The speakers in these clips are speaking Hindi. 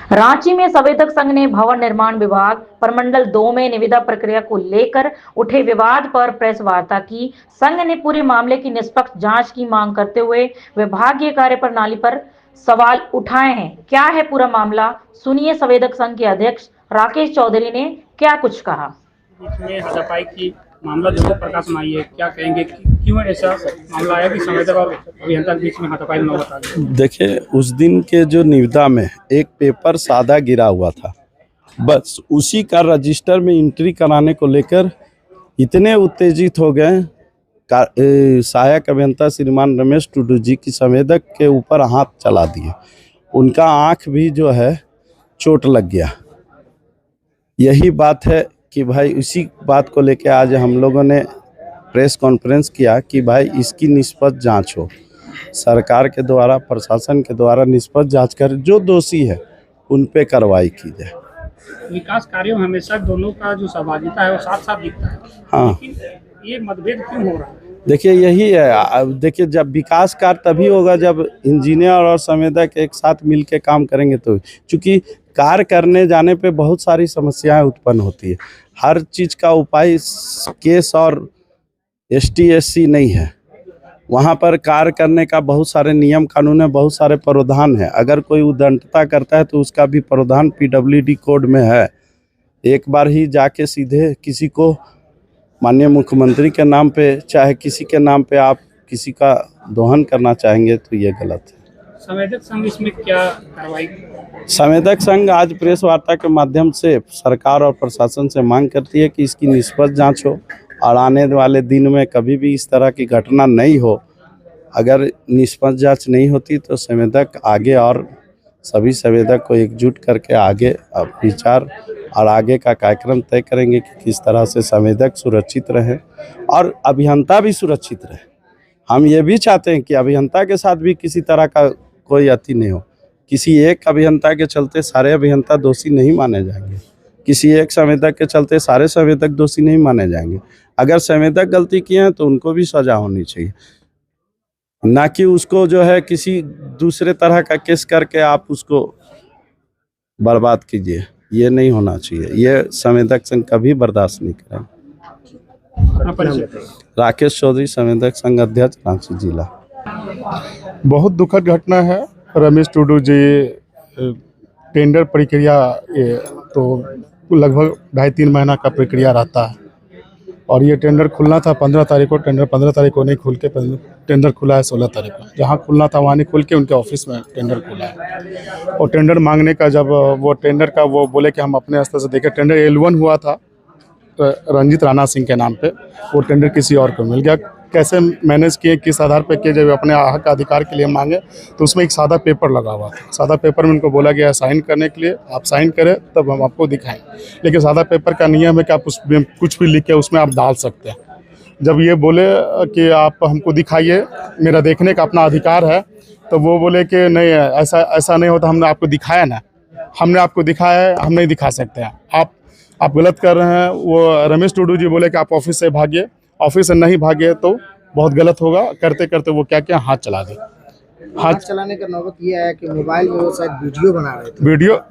रांची में संवेदक संघ ने भवन निर्माण विभाग प्रमंडल 2 में निविदा प्रक्रिया को लेकर उठे विवाद पर प्रेस वार्ता की। संघ ने पूरे मामले की निष्पक्ष जांच की मांग करते हुए विभागीय कार्यप्रणाली पर सवाल उठाए हैं। क्या है पूरा मामला, सुनिए संवेदक संघ के अध्यक्ष राकेश चौधरी ने क्या कुछ कहा। बीच में हाथापाई की मामला जो है प्रकाश में आई है, क्या कहेंगे क्यों ऐसा मामला आया कि संवेदक और अभियंता के बीच में हाथापाई नौबत आ गई? देखिए, उस दिन के जो निविदा में एक पेपर सादा गिरा हुआ था, बस उसी का रजिस्टर में एंट्री कराने को लेकर इतने उत्तेजित हो गए सहायक अभियंता श्रीमान रमेश टुडू जी की संवेदक के ऊपर हाथ चला दिए। उनका आंख भी जो है चोट लग गया। यही बात है कि भाई उसी बात को लेकर आज हम लोगों ने प्रेस कॉन्फ्रेंस किया कि भाई इसकी निष्पक्ष जांच हो, सरकार के द्वारा, प्रशासन के द्वारा निष्पक्ष जांच कर जो दोषी है उन पे कार्रवाई की जाए। विकास कार्यों में हमेशा दोनों का जो सहभागिता है वो साथ साथ दिखता है। हाँ, लेकिन ये मतभेद क्यों हो रहा है? देखिए यही है। अब देखिए, जब विकास कार्य तभी होगा जब इंजीनियर और संवेदक एक साथ मिल के काम करेंगे। तो चूँकि कार्य करने जाने पे बहुत सारी समस्याएं उत्पन्न होती है। हर चीज़ का उपाय केस और ST/SC नहीं है। वहाँ पर कार्य करने का बहुत सारे नियम कानून है, बहुत सारे प्रावधान है। अगर कोई उद्दंडता करता है तो उसका भी प्रावधान PWD कोड में है। एक बार ही जाके सीधे किसी को माननीय मुख्यमंत्री के नाम पे चाहे किसी के नाम पे आप किसी का दोहन करना चाहेंगे तो ये गलत है। संवेदक संघ इसमें क्या कार्रवाई? संवेदक संघ आज प्रेस वार्ता के माध्यम से सरकार और प्रशासन से मांग करती है कि इसकी निष्पक्ष जांच हो और आने वाले दिन में कभी भी इस तरह की घटना नहीं हो। अगर निष्पक्ष जांच नहीं होती तो संवेदक आगे और सभी संवेदक को एकजुट करके आगे विचार और आगे का कार्यक्रम तय करेंगे कि किस तरह से संवेदक सुरक्षित रहे और अभियंता भी सुरक्षित रहे। हम ये भी चाहते हैं कि अभियंता के साथ भी किसी तरह का कोई अति नहीं हो। किसी एक अभियंता के चलते सारे अभियंता दोषी नहीं माने जाएंगे, किसी एक संवेदक के चलते सारे संवेदक दोषी नहीं माने जाएंगे। अगर संवेदक गलती किए हैं तो उनको भी सजा होनी चाहिए, ना कि उसको जो है किसी दूसरे तरह का केस करके आप उसको बर्बाद कीजिए। ये नहीं होना चाहिए। ये संवेदक संघ कभी बर्दाश्त नहीं करें। राकेश चौधरी, संवेदक संघ अध्यक्ष, रांची जिला। बहुत दुखद घटना है। रमेश टुडू जी टेंडर प्रक्रिया तो लगभग 2.5-3 महीना का प्रक्रिया रहता है और ये टेंडर खुलना था 15 तारीख को। टेंडर 15 तारीख को नहीं खुल के टेंडर खुला है 16 तारीख को। जहाँ खुलना था वहाँ नहीं खुल के उनके ऑफिस में टेंडर खुला है। और टेंडर मांगने का जब वो टेंडर का वो बोले कि हम अपने स्तर से देखें, टेंडर L1 हुआ था तो रंजीत राणा सिंह के नाम पे, वो टेंडर किसी और को मिल गया। कैसे मैनेज किए, किस आधार पर किए, जब अपने हक अधिकार के लिए मांगे तो उसमें एक सादा पेपर लगा हुआ था। सादा पेपर में उनको बोला गया साइन करने के लिए, आप साइन करें तब हम आपको दिखाएं। लेकिन सादा पेपर का नियम है कि आप उसमें कुछ भी लिख के उसमें आप डाल सकते हैं। जब ये बोले कि आप हमको दिखाइए, मेरा देखने का अपना अधिकार है, तो वो बोले कि नहीं, ऐसा नहीं होता, हमने आपको दिखाया ना, हमने आपको दिखाया है, हम नहीं दिखा सकते हैं, आप गलत कर रहे हैं। वो रमेश टुडू जी बोले कि आप ऑफिस से भागिए। ऑफिस से नहीं भागे तो बहुत गलत होगा। करते करते वो क्या किया, हाथ चला दे। हाथ चलाने का नौबत ये है कि मोबाइल में वो शायद वीडियो बना रहे थे।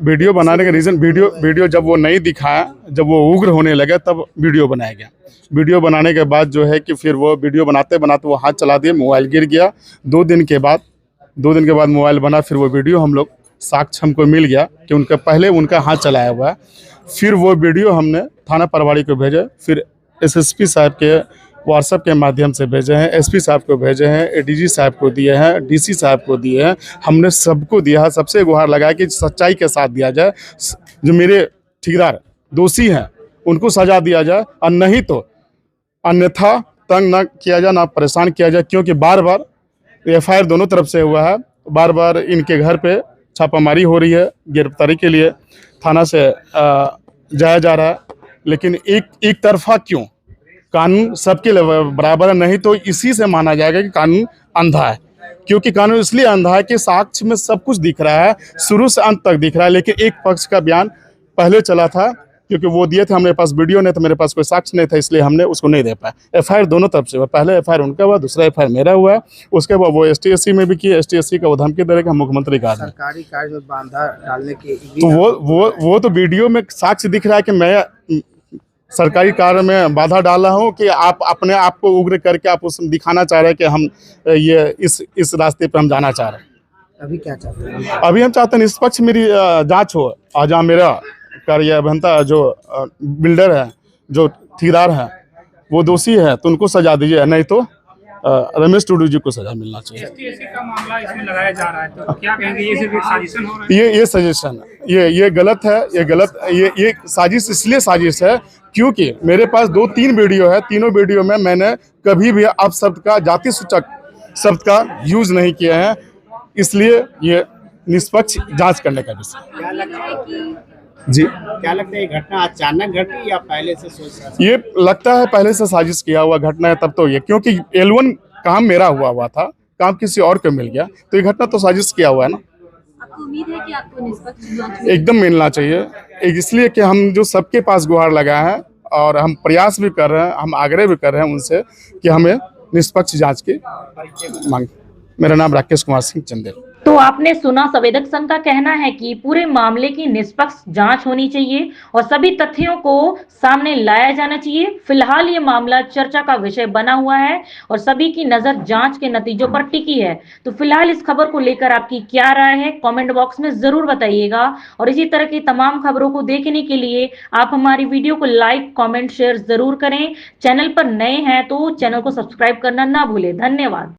वीडियो बनाने का रीज़न, वीडियो जब वो नहीं दिखाया, जब वो उग्र होने लगे तब वीडियो बनाया गया। वीडियो बनाने के बाद जो है कि फिर वो वीडियो बनाते बनाते वो हाथ चला दिए, मोबाइल गिर गया। 2 दिन के बाद मोबाइल बना, फिर वो वीडियो हम लोग साक्ष्य हमको मिल गया कि उनका पहले उनका हाथ चलाया हुआ है। फिर वो वीडियो हमने थाना प्रभारी को भेजे, फिर SSP साहब के व्हाट्सएप के माध्यम से भेजे हैं, SP साहब को भेजे हैं, ADG साहब को दिए हैं, DC साहब को दिए हैं। हमने सबको दिया है। सबसे गुहार लगाया कि सच्चाई के साथ दिया जाए। जो मेरे ठेकेदार दोषी हैं उनको सजा दिया जाए और नहीं तो अन्यथा तंग ना किया जाए, ना परेशान किया जाए। क्योंकि बार बार FIR दोनों तरफ से हुआ है, बार बार इनके घर पे छापामारी हो रही है, गिरफ्तारी के लिए थाना से जाया जा रहा है। लेकिन एक तरफा क्यों? कानून सबके लिए बराबर है, नहीं तो इसी से माना जाएगा कि कानून अंधा है। क्योंकि कानून इसलिए अंधा है कि साक्ष्य में सब कुछ दिख रहा है, शुरू से अंत तक दिख रहा है। लेकिन एक पक्ष का बयान पहले चला था क्योंकि वो दिए थे हमारे पास वीडियो नहीं था, मेरे पास कोई साक्ष्य नहीं था, इसलिए हमने उसको नहीं दे पाया। एफआईआर दोनों तरफ से हुआ, पहले एफआईआर उनका हुआ, दूसरा एफआईआर मेरा हुआ है। उसके बाद वो ST-SC में भी किए, ST-SC का वो धमकी दे रहे कि हम मुख्यमंत्री का आदमी। सरकारी कार्य में बाधा डालने के तो वो तो वीडियो में साक्ष्य दिख रहा है कि मैं सरकारी कार्य में बाधा डाला हूं, कि आप अपने आप को उग्र करके आप उसमें दिखाना चाह रहे हैं कि हम ये इस रास्ते पे हम जाना चाह रहे हैं। अभी क्या चाहते हैं? अभी हम चाहते हैं निष्पक्ष मेरी जांच हो, और जहाँ मेरा कार्य अभियंता जो बिल्डर है, जो ठेकेदार है, वो दोषी है तो उनको सजा दीजिए, नहीं तो रमेश टुडू जी को सजा मिलना चाहिए। ST-SC का मामला इसमें लगाया जा रहा है, तो क्या कहेंगे, ये सिर्फ एक साजिशन हो रहा है? ये सजेशन है, ये गलत है, ये साजिश इसलिए साजिश है क्योंकि मेरे पास 2-3 वीडियो है, तीनों वीडियो में मैंने कभी भी अपशब्द का, जाति सूचक शब्द का यूज नहीं किया है, इसलिए ये निष्पक्ष जांच करने का विषय। क्या लगता है कि जी, क्या लगता है ये घटना अचानक घटी या पहले से सोच रहा था? ये लगता है पहले से साजिश किया हुआ घटना है, तब तो ये, क्योंकि L1 काम मेरा हुआ था, काम किसी और को मिल गया, तो ये घटना तो साजिश किया हुआ है ना। आपको उम्मीद है कि आपको निष्पक्ष जांच एकदम मिलना चाहिए, इसलिए कि हम जो सबके पास गुहार लगा है और हम प्रयास भी कर रहे हैं, हम आग्रह भी कर रहे हैं उनसे कि हमें निष्पक्ष जांच की मांग। मेरा नाम राकेश कुमार सिंह चंदेल। तो आपने सुना, संवेदक संघ का कहना है कि पूरे मामले की निष्पक्ष जांच होनी चाहिए और सभी तथ्यों को सामने लाया जाना चाहिए। फिलहाल ये मामला चर्चा का विषय बना हुआ है और सभी की नजर जांच के नतीजों पर टिकी है। तो फिलहाल इस खबर को लेकर आपकी क्या राय है, कमेंट बॉक्स में जरूर बताइएगा। और इसी तरह की तमाम खबरों को देखने के लिए आप हमारी वीडियो को लाइक, कॉमेंट, शेयर जरूर करें। चैनल पर नए हैं तो चैनल को सब्सक्राइब करना ना भूलें। धन्यवाद।